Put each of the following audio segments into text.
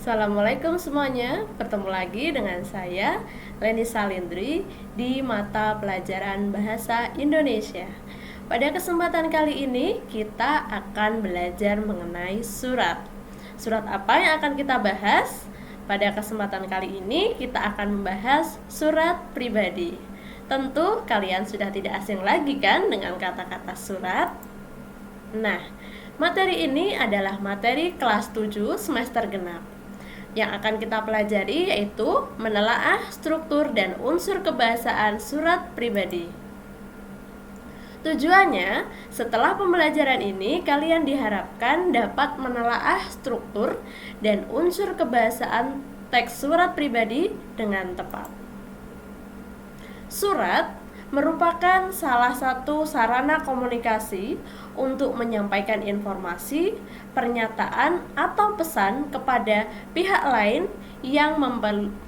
Assalamualaikum semuanya, bertemu lagi dengan saya Leni Salindri di mata pelajaran Bahasa Indonesia. Pada kesempatan kali ini kita akan belajar mengenai surat. Surat apa yang akan kita bahas? Pada kesempatan kali ini kita akan membahas surat pribadi. Tentu kalian sudah tidak asing lagi kan dengan kata-kata surat? Nah, materi ini adalah materi kelas 7 semester genap. Yang akan kita pelajari yaitu menelaah struktur dan unsur kebahasaan surat pribadi. Tujuannya, setelah pembelajaran ini kalian diharapkan dapat menelaah struktur dan unsur kebahasaan teks surat pribadi dengan tepat. Surat merupakan salah satu sarana komunikasi untuk menyampaikan informasi, pernyataan, atau pesan kepada pihak lain yang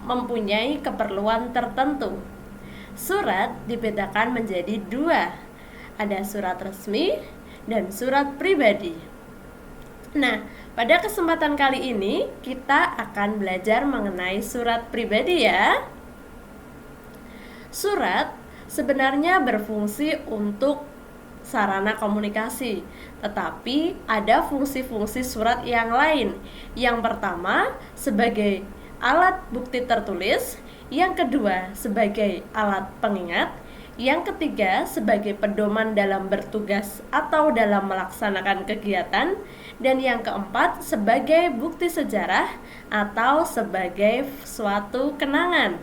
mempunyai keperluan tertentu. Surat dibedakan menjadi dua, ada surat resmi dan surat pribadi. Nah, pada kesempatan kali ini kita akan belajar mengenai surat pribadi ya. Surat sebenarnya berfungsi untuk sarana komunikasi, tetapi ada fungsi-fungsi surat yang lain. Yang pertama, sebagai alat bukti tertulis, yang kedua, sebagai alat pengingat, yang ketiga, sebagai pedoman dalam bertugas atau dalam melaksanakan kegiatan, dan yang keempat, sebagai bukti sejarah atau sebagai suatu kenangan.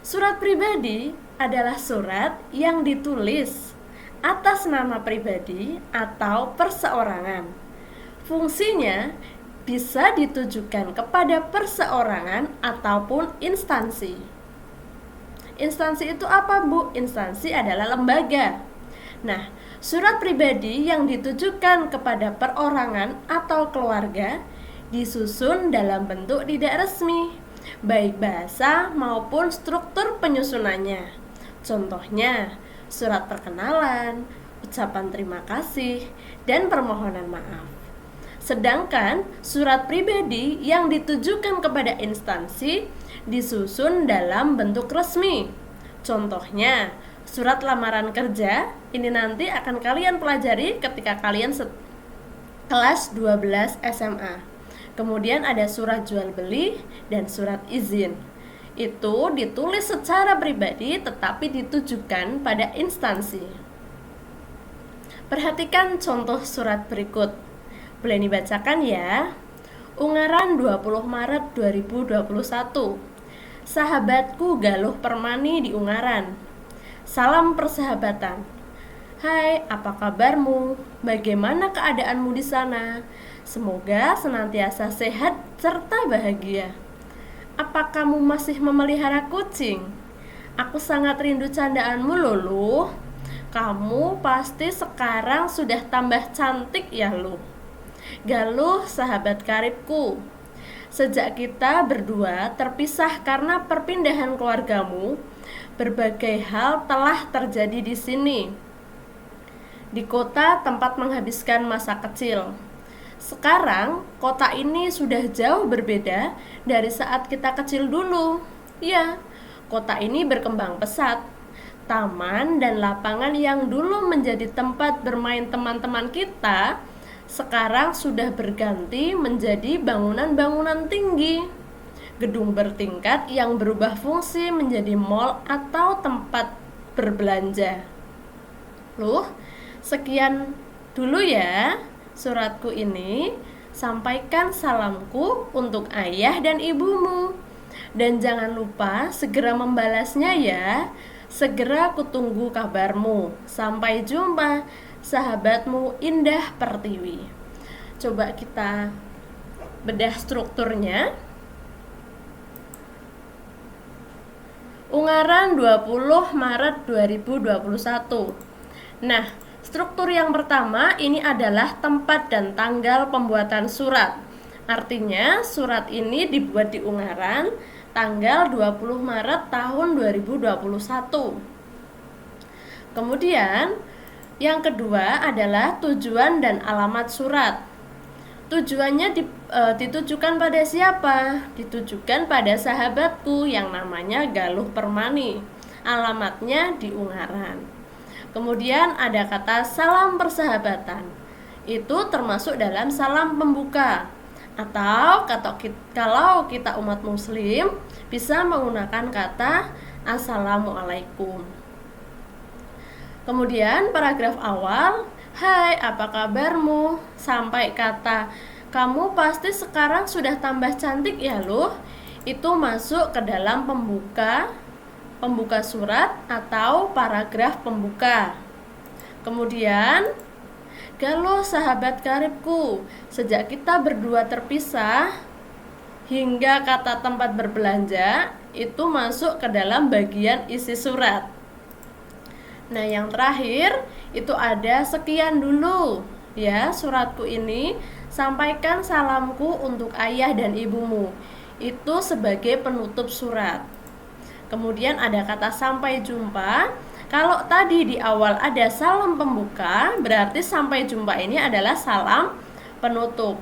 Surat pribadi adalah surat yang ditulis atas nama pribadi atau perseorangan. Fungsinya bisa ditujukan kepada perseorangan ataupun instansi. Instansi itu apa, Bu? Instansi adalah lembaga. Nah, surat pribadi yang ditujukan kepada perorangan atau keluarga disusun dalam bentuk tidak resmi, baik bahasa maupun struktur penyusunannya. Contohnya, surat perkenalan, ucapan terima kasih, dan permohonan maaf. Sedangkan surat pribadi yang ditujukan kepada instansi disusun dalam bentuk resmi. Contohnya, surat lamaran kerja, ini nanti akan kalian pelajari ketika kalian kelas 12 SMA. Kemudian ada surat jual beli dan surat izin. Itu ditulis secara pribadi tetapi ditujukan pada instansi. Perhatikan contoh surat berikut. Boleh dibacakan ya. Ungaran 20 Maret 2021. Sahabatku Galuh Permani di Ungaran. Salam persahabatan. Hai, apa kabarmu? Bagaimana keadaanmu di sana? Semoga senantiasa sehat serta bahagia. Apa kamu masih memelihara kucing? Aku sangat rindu candaanmu Lulu. Kamu pasti sekarang sudah tambah cantik ya Lu. Galuh sahabat karibku. Sejak kita berdua terpisah karena perpindahan keluargamu, berbagai hal telah terjadi di sini. Di kota tempat menghabiskan masa kecil. Sekarang, kota ini sudah jauh berbeda dari saat kita kecil dulu. Ya, kota ini berkembang pesat. Taman dan lapangan yang dulu menjadi tempat bermain teman-teman kita, sekarang sudah berganti menjadi bangunan-bangunan tinggi. Gedung bertingkat yang berubah fungsi menjadi mal atau tempat berbelanja. Loh, sekian dulu ya suratku ini. Sampaikan salamku untuk ayah dan ibumu. Dan jangan lupa segera membalasnya ya. Segera kutunggu kabarmu. Sampai jumpa, sahabatmu Indah Pertiwi. Coba kita bedah strukturnya. Ungaran 20 Maret 2021. Nah, struktur yang pertama ini adalah tempat dan tanggal pembuatan surat. Artinya surat ini dibuat di Ungaran tanggal 20 Maret tahun 2021. Kemudian yang kedua adalah tujuan dan alamat surat. Tujuannya ditujukan pada siapa? Ditujukan pada sahabatku yang namanya Galuh Permani. Alamatnya di Ungaran. Kemudian ada kata salam persahabatan. Itu termasuk dalam salam pembuka. Atau kalau kita umat muslim bisa menggunakan kata Assalamualaikum. Kemudian paragraf awal, hai apa kabarmu, sampai kata kamu pasti sekarang sudah tambah cantik ya loh, itu masuk ke dalam pembuka surat atau paragraf pembuka. Kemudian Galuh sahabat karibku, sejak kita berdua terpisah hingga kata tempat berbelanja itu masuk ke dalam bagian isi surat. Nah, yang terakhir itu ada sekian dulu ya suratku ini, sampaikan salamku untuk ayah dan ibumu. Itu sebagai penutup surat. Kemudian ada kata sampai jumpa. Kalau tadi di awal ada salam pembuka, berarti sampai jumpa ini adalah salam penutup.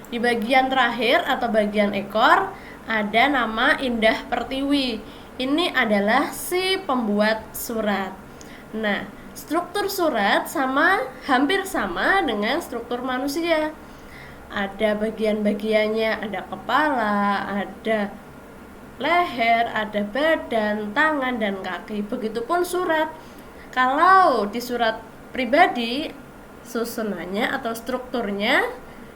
Di bagian terakhir atau bagian ekor ada nama Indah Pertiwi. Ini adalah si pembuat surat. Nah, struktur surat hampir sama dengan struktur manusia. Ada bagian-bagiannya, ada kepala, ada leher, ada badan, tangan, dan kaki. Begitupun surat. Kalau di surat pribadi, susunannya atau strukturnya,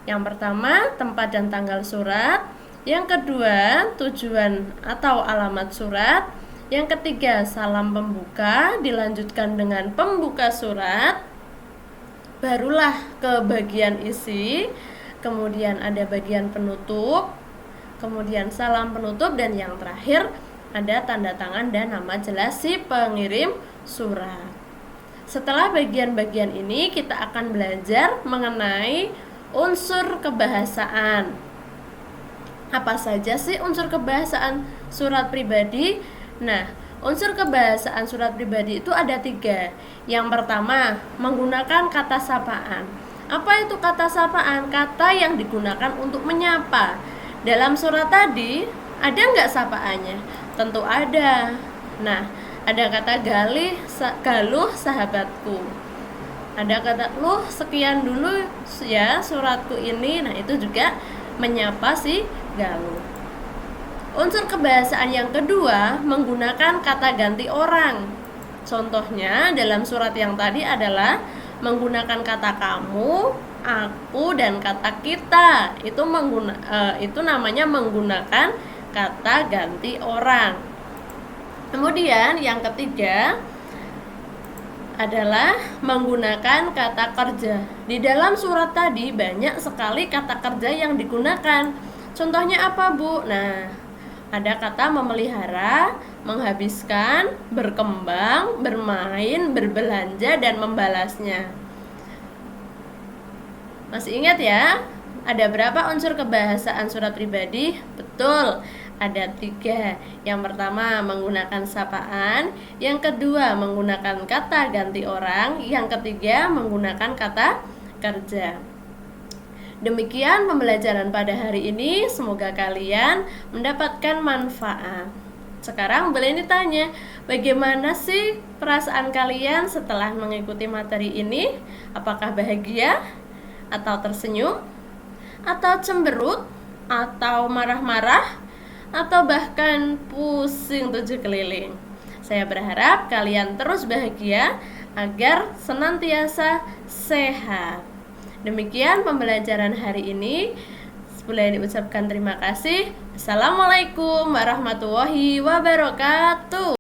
yang pertama tempat dan tanggal surat, yang kedua tujuan atau alamat surat, yang ketiga salam pembuka, dilanjutkan dengan pembuka surat, barulah ke bagian isi, kemudian ada bagian penutup, kemudian salam penutup, dan yang terakhir ada tanda tangan dan nama jelas si pengirim surat. Setelah bagian-bagian ini kita akan belajar mengenai unsur kebahasaan. Apa saja sih unsur kebahasaan surat pribadi? Nah, unsur kebahasaan surat pribadi itu ada 3. Yang pertama, menggunakan kata sapaan. Apa itu kata sapaan? Kata yang digunakan untuk menyapa. Dalam surat tadi, ada nggak sapaannya? Tentu ada. Nah, ada kata Galuh sahabatku. Ada kata lu sekian dulu ya suratku ini. Nah, itu juga menyapa si Galuh. Unsur kebahasaan yang kedua, menggunakan kata ganti orang. Contohnya dalam surat yang tadi adalah menggunakan kata kamu, aku, dan kata kita. Itu namanya menggunakan kata ganti orang. Kemudian yang ketiga adalah menggunakan kata kerja. Di dalam surat tadi banyak sekali kata kerja yang digunakan. Contohnya apa, Bu? Nah, ada kata memelihara, menghabiskan, berkembang, bermain, berbelanja, dan membalasnya. Masih ingat ya? Ada berapa unsur kebahasaan surat pribadi? Betul, ada 3. Yang pertama menggunakan sapaan, yang kedua menggunakan kata ganti orang, yang ketiga menggunakan kata kerja. Demikian pembelajaran pada hari ini, semoga kalian mendapatkan manfaat. Sekarang boleh ditanya, bagaimana sih perasaan kalian setelah mengikuti materi ini? Apakah bahagia? Atau tersenyum? Atau cemberut? Atau marah-marah? Atau bahkan pusing 7 keliling? Saya berharap kalian terus bahagia agar senantiasa sehat. Demikian pembelajaran hari ini. Boleh diucapkan terima kasih. Assalamualaikum warahmatullahi wabarakatuh.